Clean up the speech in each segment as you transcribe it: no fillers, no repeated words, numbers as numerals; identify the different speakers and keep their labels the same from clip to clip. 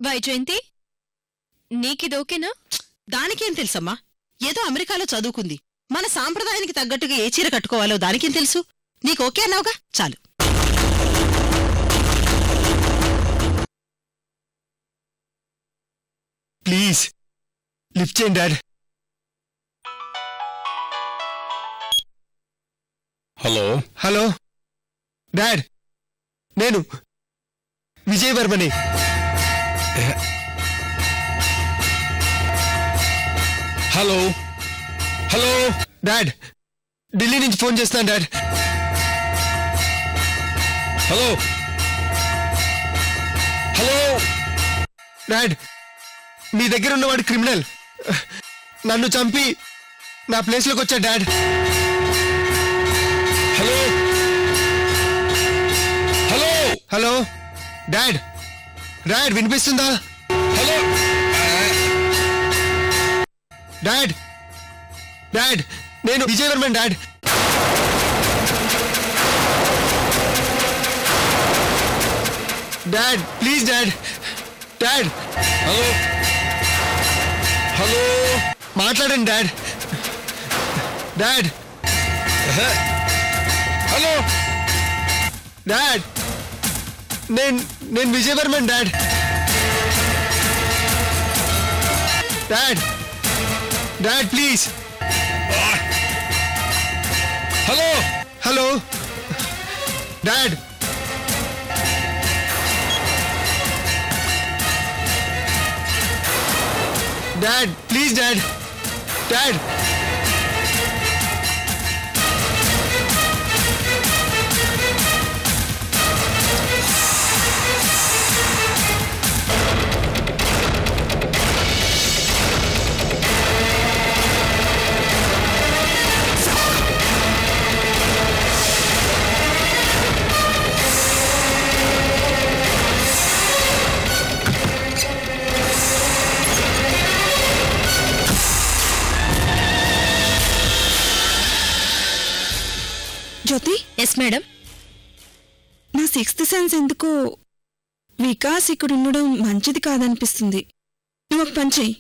Speaker 1: వైజయంతి నీకిదోకేనా?
Speaker 2: దానికేం తెలుసమ్మా, ఏదో అమెరికాలో చదువుకుంది. మన సాంప్రదాయానికి తగ్గట్టుగా ఏ చీర కట్టుకోవాలో దానికేం తెలుసు? నీకు ఓకే అన్నావుగా, చాలు.
Speaker 3: ప్లీజ్ లిఫ్ట్ చేయండి డాడ్.
Speaker 4: హలో
Speaker 3: హలో డాడ్, నేను విజయవర్మని.
Speaker 4: హలో హలో
Speaker 3: డాడ్, ఢిల్లీ నుంచి ఫోన్ చేస్తున్నాను డాడ్.
Speaker 4: హలో హలో
Speaker 3: డాడ్, మీ దగ్గర ఉన్నవాడు క్రిమినల్. నన్ను చంపి నా ప్లేస్లోకి వచ్చాడు dad.
Speaker 4: Hello hello
Speaker 3: hello dad, dad వినిపిస్తుందా?
Speaker 4: హలో
Speaker 3: డాడ్, డాడ్ నేను విజయవర్మన్ dad. Dad please dad, dad.
Speaker 4: Hello hello
Speaker 3: మాట్లాడండి డాడ్. డాడ్
Speaker 4: హలో
Speaker 3: డాడ్, నేను విజయవర్మన్ dad. Dad, dad please.
Speaker 4: Hello
Speaker 3: hello dad. Dad please dad, dad.
Speaker 1: Jyothi. Yes madam.
Speaker 5: నా 6th sense ఎందుకో వికాస్ ఇక్కడ ఉండడం మంచిది కాదనిపిస్తుంది. నువ్వు ఒక పని చెయ్యి.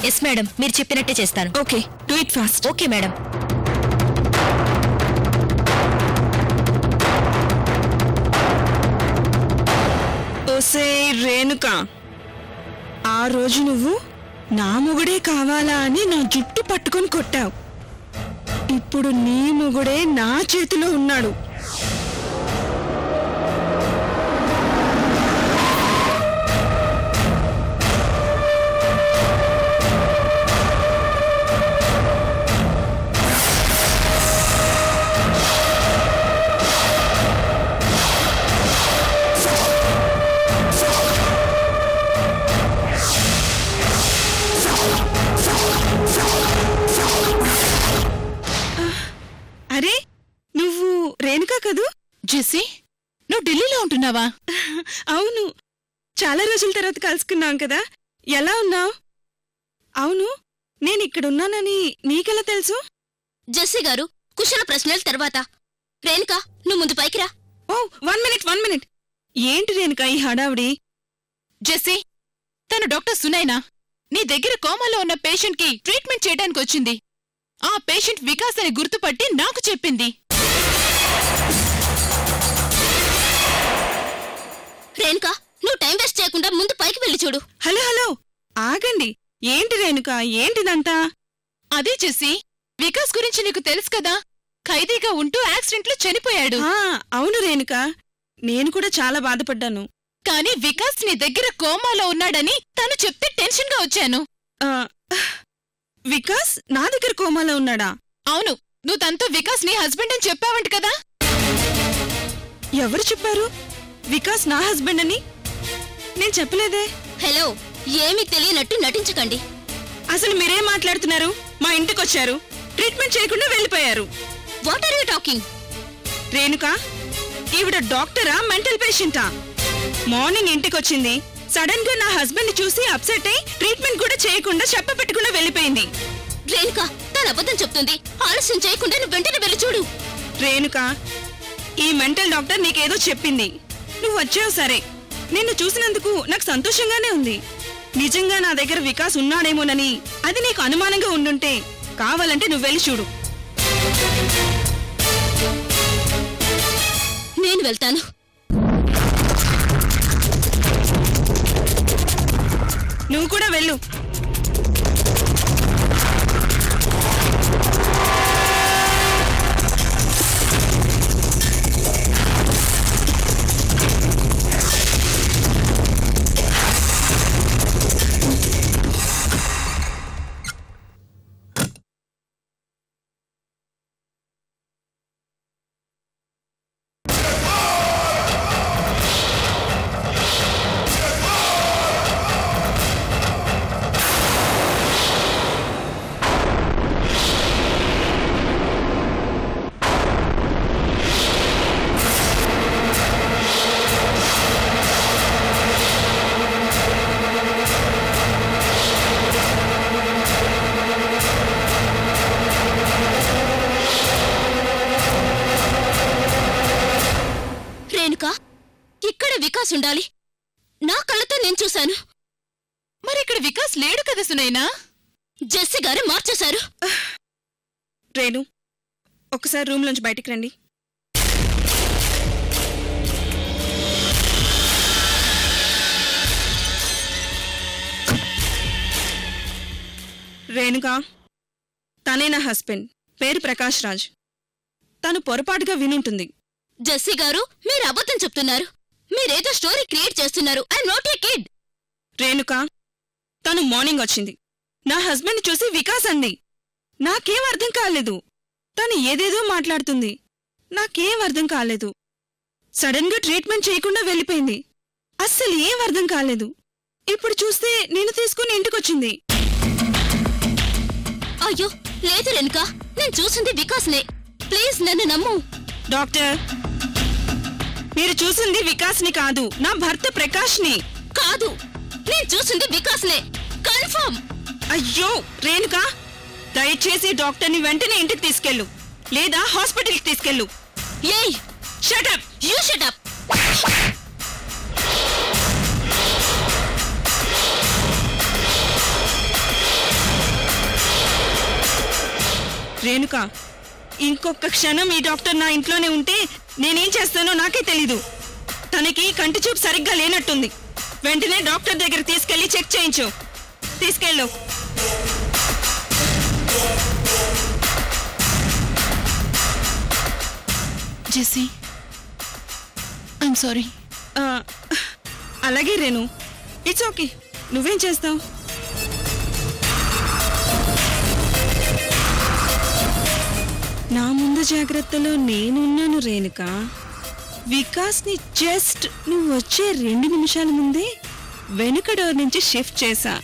Speaker 1: ఎస్ మేడం, మీరు చెప్పినట్టే చేస్తాను.
Speaker 5: Okay, do it fast.
Speaker 1: Okay madam.
Speaker 5: ఓసే రేణుక, ఆ రోజు నువ్వు నా మొగుడే కావాలా అని నా జుట్టు పట్టుకొని కొట్టావు. ఇప్పుడు నీ మొగుడే నా చేతిలో ఉన్నాడు. అరే, నువ్వు రేణుకా కదూ?
Speaker 2: జెస్సీ, నువ్వు ఢిల్లీలో ఉంటున్నావా?
Speaker 5: అవును, చాలా రోజుల తర్వాత కలుసుకున్నాం కదా. ఎలా ఉన్నావు? అవును, నేనిక్కడున్నానని నీకెలా తెలుసు?
Speaker 1: జెస్సీ గారు, కుశల ప్రశ్నల తర్వాత. రేణుకా, నువ్వు ముందు పైకి రా.
Speaker 5: ఓ, 1 మినిట్. ఏంటి రేణుకా ఈ హడావుడి?
Speaker 2: జెస్సీ, తను డాక్టర్ సునైనా. నీ దగ్గర కోమాలో ఉన్న పేషెంట్ కి ట్రీట్మెంట్ చేయడానికి వచ్చింది. ఆ పేషెంట్ వికాస్ అని గుర్తుపట్టి నాకు చెప్పింది.
Speaker 1: రేణుకా, నువ్వు టైం వేస్ట్ చేయకుండా ముందు పైకి వెళ్ళి చూడు.
Speaker 5: హలో హలో, ఆగండి. ఏంటి రేణుకా, ఏంటిదంతా?
Speaker 2: అదే జెస్సీ, వికాస్ గురించి నీకు తెలుసు కదా, ఖైదీగా ఉంటూ యాక్సిడెంట్లో చనిపోయాడు.
Speaker 5: అవును రేణుకా, నేను కూడా చాలా బాధపడ్డాను.
Speaker 2: కానీ వికాస్ నీ దగ్గర కోమాలో ఉన్నాడని తను చెప్తే టెన్షన్ గా వచ్చాను.
Speaker 5: వికాస్ నా దగ్గర కోమాలో ఉన్నాడా?
Speaker 2: అవును, నువ్వు తనతో వికాస్ నీ హస్బెండ్ అని చెప్పావంట కదా.
Speaker 5: ఎవరు చెప్పారు వికాస్ నా హస్బెండ్ అని? నేను చెప్పలేదే.
Speaker 1: హలో, ఏమీ తెలియనట్టు నటించకండి.
Speaker 5: అసలు మీరేం మాట్లాడుతున్నారు? మా ఇంటికొచ్చారు, ట్రీట్మెంట్ చేయకుండా వెళ్ళిపోయారు.
Speaker 1: What are you talking?
Speaker 5: Renuka, ఈవిడ డాక్టరా మెంటల్ పేషెంటా? మార్నింగ్ ఇంటికొచ్చింది, సడన్ గా నా హస్బెండ్ ని చూసి అప్సెట్ అయి ట్రీట్మెంట్ కూడా చేయకుండా చెప్ప పెట్టకుండా వెళ్ళిపోయింది.
Speaker 1: రేణుకా, తను అబద్ధం చెప్తుంది. ఆలస్యం చేయకుండా నువ్వు వెంటనే వెళ్ళి చూడు.
Speaker 5: రేణుక, ఈ మెంటల్ డాక్టర్ నీకేదో చెప్పింది. నువ్వు వచ్చావు సరే, నిన్ను చూసినందుకు నాకు సంతోషంగానే ఉంది. నిజంగా నా దగ్గర వికాస్ ఉన్నాడేమోనని అది నీకు అనుమానంగా ఉండుంటే కావాలంటే నువ్వు వెళ్ళి చూడు.
Speaker 1: నేను వెళ్తాను.
Speaker 5: నువ్వు కూడా వెళ్ళు.
Speaker 1: ఇక్కడ వికాస్ ఉండాలి. నా కళ్ళతో నేను చూశాను.
Speaker 2: మరి ఇక్కడ వికాస్ లేడు కదా సునైనా.
Speaker 1: జెస్సీ గారు మార్చేశారు.
Speaker 5: రేణు, ఒకసారి రూమ్ నుంచి బయటికి రండి. రేణుకా, తనే నా హస్బెండ్, పేరు ప్రకాష్ రాజ్. తను పొరపాటుగా వినుంటుంది.
Speaker 1: జెస్సీ గారు, మీరు అబద్ధం చెప్తున్నారు. మీరేదో స్టోరీ క్రియేట్ చేస్తున్నారు. I not a kid.
Speaker 5: Renuka, తను మార్నింగ్ వచ్చింది. నా హస్బెండ్ చూసి వికాస్ అంది. నాకేం అర్థం కాలేదు. తను ఏదేదో మాట్లాడుతుంది. నాకేం అర్థం కాలేదు. సడన్ గా ట్రీట్మెంట్ చేయకుండా వెళ్ళిపోయింది. అస్సలు ఏం అర్థం కాలేదు. ఇప్పుడు చూస్తే నేను తీసుకుని ఇంటికొచ్చింది.
Speaker 1: అయ్యో లేదు రేణుకా, నేను చూసింది వికాస్నే. ప్లీజ్ నన్ను నమ్ము.
Speaker 5: డాక్టర్, మీరు చూసింది వికాస్ని కాదు, నా భర్త ప్రకాష్ని.
Speaker 1: కాదు, నేను చూసింది వికాస్నే. కన్ఫర్మ్.
Speaker 5: అయ్యో రేణుకా, దయచేసి డాక్టర్ని వెంటనే ఇంటికి తీసుకెళ్ళు, లేదా హాస్పిటల్కి తీసుకెళ్ళు.
Speaker 1: ఏయ్,
Speaker 5: shut up.
Speaker 1: You shut up.
Speaker 5: Renuka, ఇంకొక క్షణం ఈ డాక్టర్ నా ఇంట్లోనే ఉంటే నేనేం చేస్తానో నాకే తెలీదు. తనకి కంటి చూపు సరిగ్గా లేనట్టుంది. వెంటనే డాక్టర్ దగ్గర తీసుకెళ్లి చెక్ చేయించు. తీసుకెళ్ళు.
Speaker 2: Jessie, I'm sorry.
Speaker 5: అలాగే రేణు, ఇట్స్ ఓకే. నువ్వేం చేస్తావు? నా ముందు జాగ్రత్తలో నేనున్నాను రేణుక. వికాస్ని జస్ట్ నువ్వు వచ్చే 2 నిమిషాల ముందే వెనుక డోర్ నుంచి షిఫ్ట్ చేశా.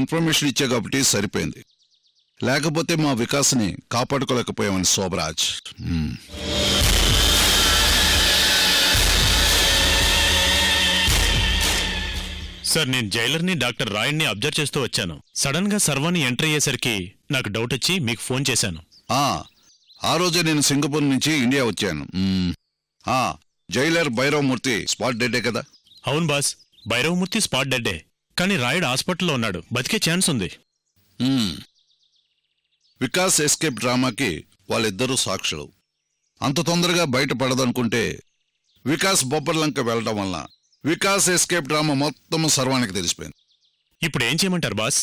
Speaker 6: ఇన్ఫర్మేషన్ ఇచ్చా కాబట్టి సరిపోయింది, లేకపోతే మా వికాస్ని కాపాడుకోలేకపోయామని శోభరాజ్.
Speaker 7: సార్, నేను జైలర్ని డాక్టర్ రాయన్ని అబ్జర్వ్ చేస్తూ వచ్చాను. సడన్ గా సర్వాన్ని ఎంటర్ అయ్యేసరికి నాకు డౌట్ వచ్చి మీకు ఫోన్ చేశాను.
Speaker 6: ఆ రోజే నేను సింగపూర్ నుంచి ఇండియా వచ్చాను. జైలర్ భైరవమూర్తి స్పాట్ డెడ్డే కదా?
Speaker 7: అవును బాస్, భైరవమూర్తి స్పాట్ డెడ్డే. కానీ రాయుడు హాస్పిటల్లో ఉన్నాడు, బతికే ఛాన్స్ ఉంది.
Speaker 6: వికాస్ ఎస్కేప్ డ్రామాకి వాళ్ళిద్దరూ సాక్షులు. అంత తొందరగా బయటపడదనుకుంటే వికాస్ బొబ్బర్లంక వెళ్ళడం వలన వికాస్ ఎస్కేప్ డ్రామా మొత్తం సర్వానికి తెలిసిపోయింది.
Speaker 7: ఇప్పుడు ఏం చేయమంటారు బాస్?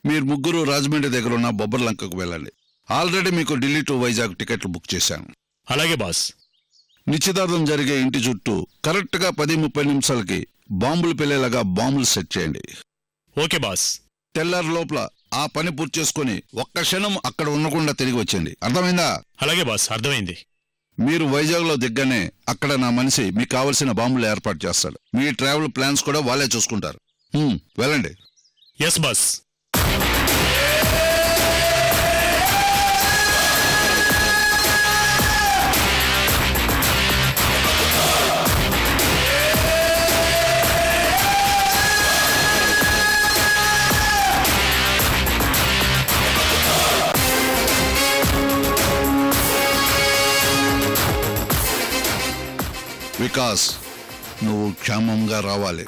Speaker 6: మీరు ముగ్గురు రాజమండ్రి దగ్గర ఉన్న బొబ్బర్లంకకు వెళ్ళండి. ఆల్రెడీ మీకు ఢిల్లీ టు వైజాగ్ టికెట్లు బుక్ చేశాను.
Speaker 7: అలాగే బాస్.
Speaker 6: నిశ్చితార్థం జరిగే ఇంటి చుట్టూ కరెక్ట్గా 10-30 నిమిషాలకి బాంబులు పెళ్లేలాగా బాంబులు సెట్ చేయండి.
Speaker 7: Okay boss.
Speaker 6: తెల్లారి లోపల ఆ పని పూర్తి చేసుకుని ఒక్క క్షణం అక్కడ ఉండకుండా తిరిగి వచ్చేయండి. అర్థమైందా?
Speaker 7: అలాగే బాస్, అర్థమైంది.
Speaker 6: మీరు వైజాగ్లో దిగ్గానే అక్కడ నా మనిషి మీకు కావలసిన బాంబులు ఏర్పాటు చేస్తాడు. మీ ట్రావెల్ ప్లాన్స్ కూడా వాళ్ళే చూసుకుంటారు. వెళ్ళండి.
Speaker 7: Yes boss.
Speaker 6: వికాస్, నువ్వు క్షేమంగా రావాలి.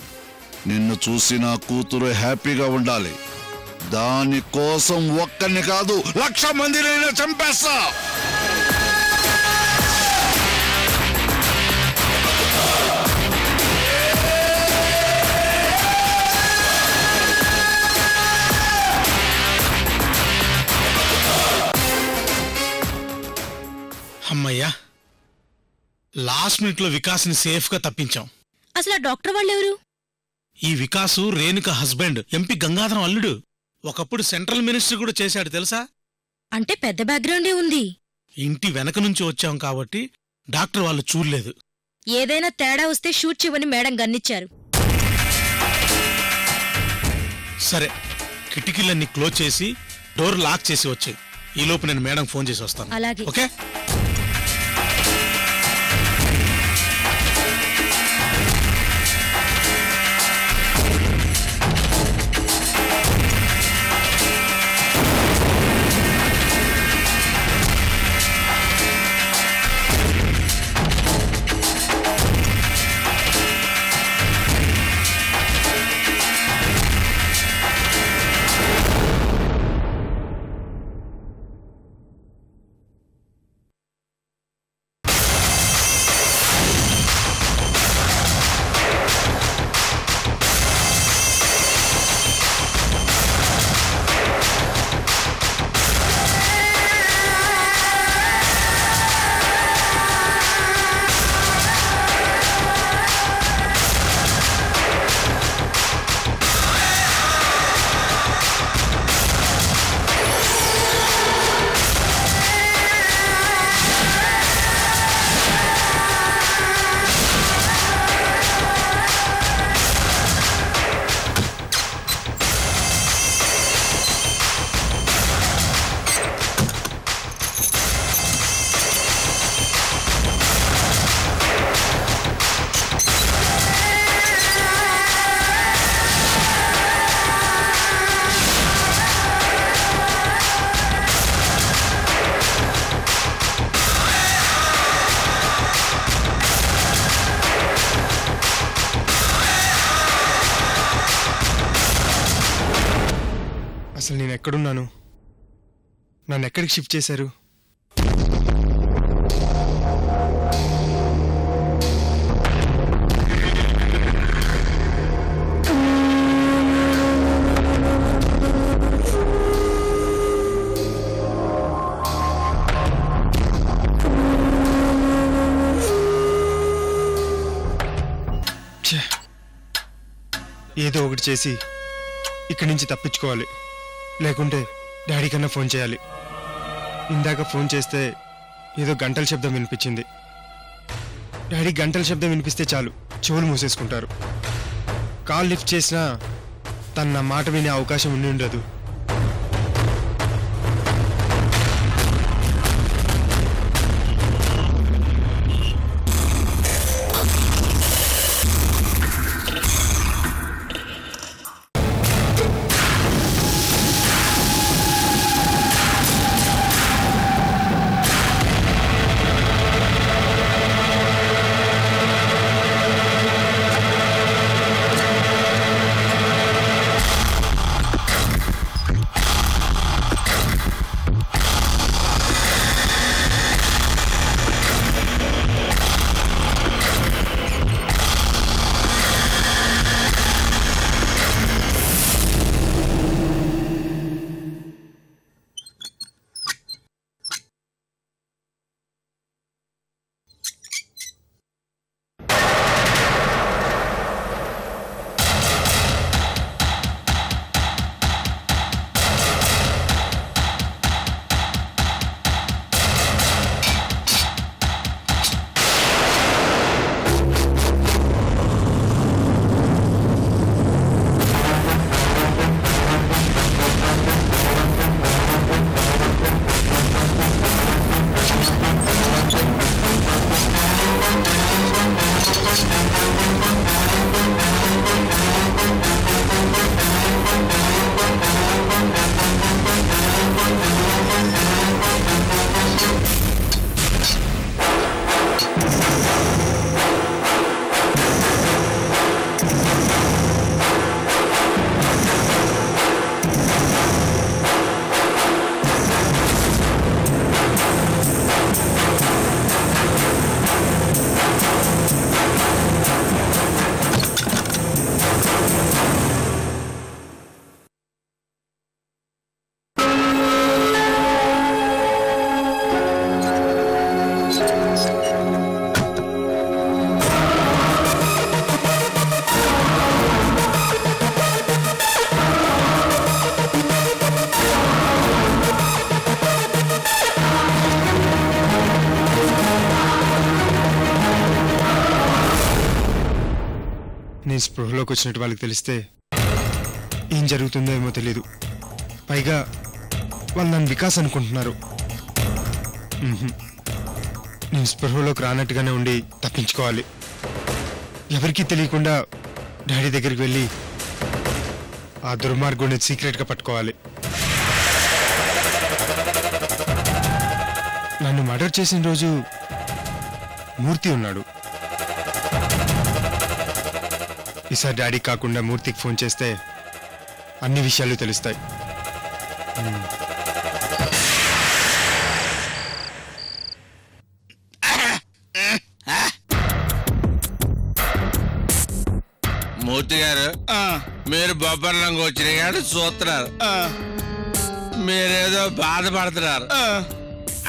Speaker 6: నిన్ను చూసి నా కూతురు హ్యాపీగా ఉండాలి. దానికోసం ఒక్కరిని కాదు 1,00,000 మందినైనా చంపేస్తా.
Speaker 8: అమ్మయ్యా, లాస్ట్ మినిట్ లో వికాస్ని సేఫ్ గా తప్పించాం.
Speaker 1: అసలు డాక్టర్ వాళ్ళెవరు?
Speaker 8: ఈ వికాసు రేణుక హస్బెండ్, ఎంపీ గంగాధరం అల్లుడు. ఒకప్పుడు సెంట్రల్ మినిస్టర్ కూడా చేశాడు తెలుసా?
Speaker 1: అంటే పెద్ద బ్యాక్గ్రౌండే ఉంది.
Speaker 8: ఇంటి వెనక నుంచి వచ్చాం కాబట్టి డాక్టర్ వాళ్ళు చూడలేదు.
Speaker 1: ఏదైనా తేడా వస్తే షూట్ చేయమని మేడం గన్నిచ్చారు.
Speaker 8: సరే, కిటికీలన్నీ క్లోజ్ చేసి డోర్ లాక్ చేసి వచ్చాయి. ఈ లోపు నేను మేడం ఫోన్ చేసి వస్తాను.
Speaker 1: అలాగే.
Speaker 8: ఓకే.
Speaker 3: అసలు నేను ఎక్కడున్నాను? నన్ను ఎక్కడికి షిఫ్ట్ చేశారు? ఏదో ఒకటి చేసి ఇక్కడి నుంచి తప్పించుకోవాలి, లేకుంటే డాడీ కన్నా ఫోన్ చేయాలి. ఇందాక ఫోన్ చేస్తే ఏదో గంటల శబ్దం వినిపించింది. డాడీ గంటల శబ్దం వినిపిస్తే చాలు చెవులు మూసేసుకుంటారు. కాల్ లిఫ్ట్ చేసినా తన నా మాట వినే అవకాశం ఉండి ఉండదు. నేను స్పృహలోకి వచ్చినట్టు వాళ్ళకి తెలిస్తే ఏం జరుగుతుందో ఏమో తెలీదు. పైగా వాళ్ళు నన్ను వికాస్ అనుకుంటున్నారు. నేను స్పృహలోకి రానట్టుగానే ఉండి తప్పించుకోవాలి. ఎవరికీ తెలియకుండా డాడీ దగ్గరికి వెళ్ళి ఆ దుర్మార్గుడిని సీక్రెట్గా పట్టుకోవాలి. నన్ను మర్డర్ చేసిన రోజు మూర్తి ఉన్నాడు. ఈసారి డాడీ కాకుండా మూర్తికి ఫోన్ చేస్తే అన్ని విషయాలు తెలుస్తాయి.
Speaker 9: మూర్తి గారు, మీరు బొబ్బర్లంగా వచ్చిన గారు చూస్తున్నారు. మీరేదో బాధపడుతున్నారు.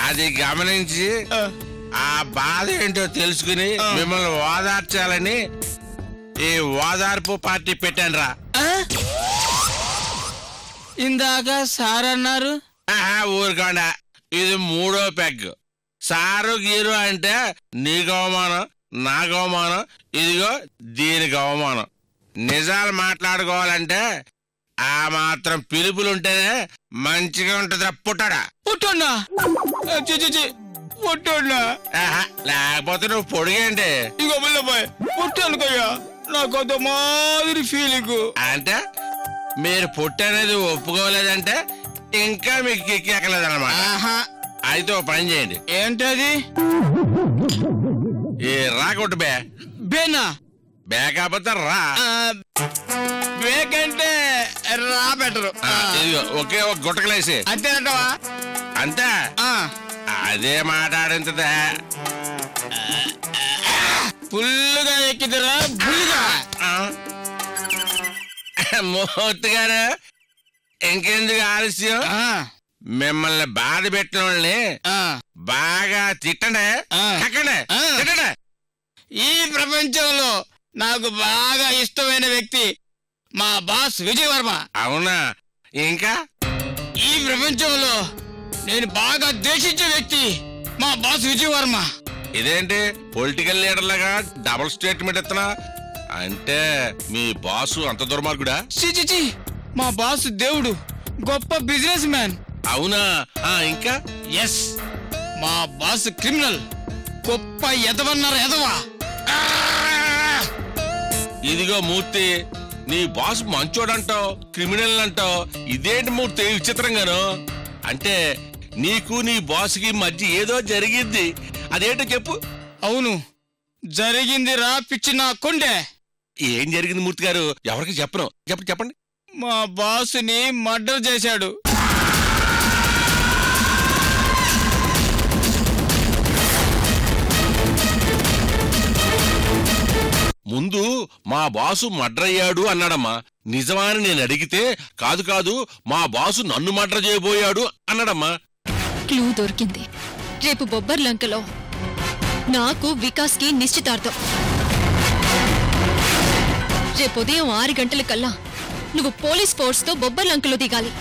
Speaker 9: అది గమనించి ఆ బాధ ఏంటో తెలుసుకుని మిమ్మల్ని ఓదార్చాలని ఈ ఓదార్పు పార్టీ పెట్టాను రా.
Speaker 10: ఇందాక సార్ అన్నారు.
Speaker 9: ఊరుకోండా, ఇది 3వ పెగ్. సారు గీరు అంటే నీకు అవమానం, నాకు అవమానం, ఇదిగో దీనికి అవమానం. నిజాలు మాట్లాడుకోవాలంటే ఆ మాత్రం పిలుపులుంటేనే మంచిగా ఉంటుందిరా పుట్టడా.
Speaker 10: పుట్టున్నా పుట్టున్నా
Speaker 9: లేకపోతే నువ్వు పొడిగేంటి.
Speaker 10: ఇంకో పిల్లపోయి పుట్టానుకయ్యా, నాకు అంత మాదిరి ఫీలింగ్.
Speaker 9: అంటే మీరు పుట్టి అనేది ఒప్పుకోలేదంటే ఇంకా మీకు ఎక్కలేదన్నమాట. అయితే ఓ పని చేయండి.
Speaker 10: ఏంటది?
Speaker 9: ఏ రాకొట్టు బే.
Speaker 10: బేనా?
Speaker 9: బే కాకపోతే రా.
Speaker 10: బేకంటే రా బెటరు.
Speaker 9: ఇదిగో ఒకే ఒక గుట్టకలేసి.
Speaker 10: అంతేనంటావా?
Speaker 9: అంతే. అదే మాట్లాడించదే.
Speaker 10: ఫుల్లుగా ఎక్కిదరా బుల్లిగా.
Speaker 9: మూర్తి గారు, ఇంకెందుకు ఆలస్యం? మిమ్మల్ని బాధ పెట్టిన వాళ్ళని బాగా తిట్టండి, తిట్టండి.
Speaker 10: ఈ ప్రపంచంలో నాకు బాగా ఇష్టమైన వ్యక్తి మా బాస్ విజయవర్మ.
Speaker 9: అవునా? ఇంకా
Speaker 10: ఈ ప్రపంచంలో నేను బాగా ద్వేషించే వ్యక్తి మా బాస్ విజయవర్మ.
Speaker 9: ఇదేంటి పొలిటికల్ లీడర్ లాగా డబుల్ స్టేట్మెంట్ ఇస్తున్నా? అంటే మీ బాసు అంత దుర్మార్గుడా?
Speaker 10: చి మా బాస్ దేవుడు, గొప్ప బిజినెస్ మ్యాన్.
Speaker 9: అవునా? ఇంకా?
Speaker 10: ఎస్, మా బాస్ క్రిమినల్, గొప్ప ఎదవన్నారు ఎదవా.
Speaker 9: ఇదిగో మూర్తి, నీ బాస్ మంచోడంటావు, క్రిమినల్ అంటావు, ఇదేంటి మూర్తి విచిత్రంగాను? అంటే నీకు నీ బాస్కి మధ్య ఏదో జరిగింది, అదేంటో చెప్పు.
Speaker 10: అవును, జరిగింది రా పిచ్చి నా కొండే.
Speaker 9: ఏం జరిగింది మూర్తి గారు? ఎవరికి చెప్పను, చెప్పండి.
Speaker 10: మా బాసుని మర్డర్ చేశాడు.
Speaker 9: ముందు మా బాసు మర్డర్ అయ్యాడు అన్నాడమ్మా. నిజమాని నేను అడిగితే కాదు మా బాసు నన్ను మర్డర్ చేయబోయాడు అన్నాడమ్మా.
Speaker 1: క్లూ దొరికింది. రేపు బొబ్బర్లంకలో నాకు వికాస్కి నిశ్చితార్థం. రేపు ఉదయం 6 గంటలకల్లా నువ్వు పోలీస్ ఫోర్స్తో బొబ్బర్లంకలో దిగాలి.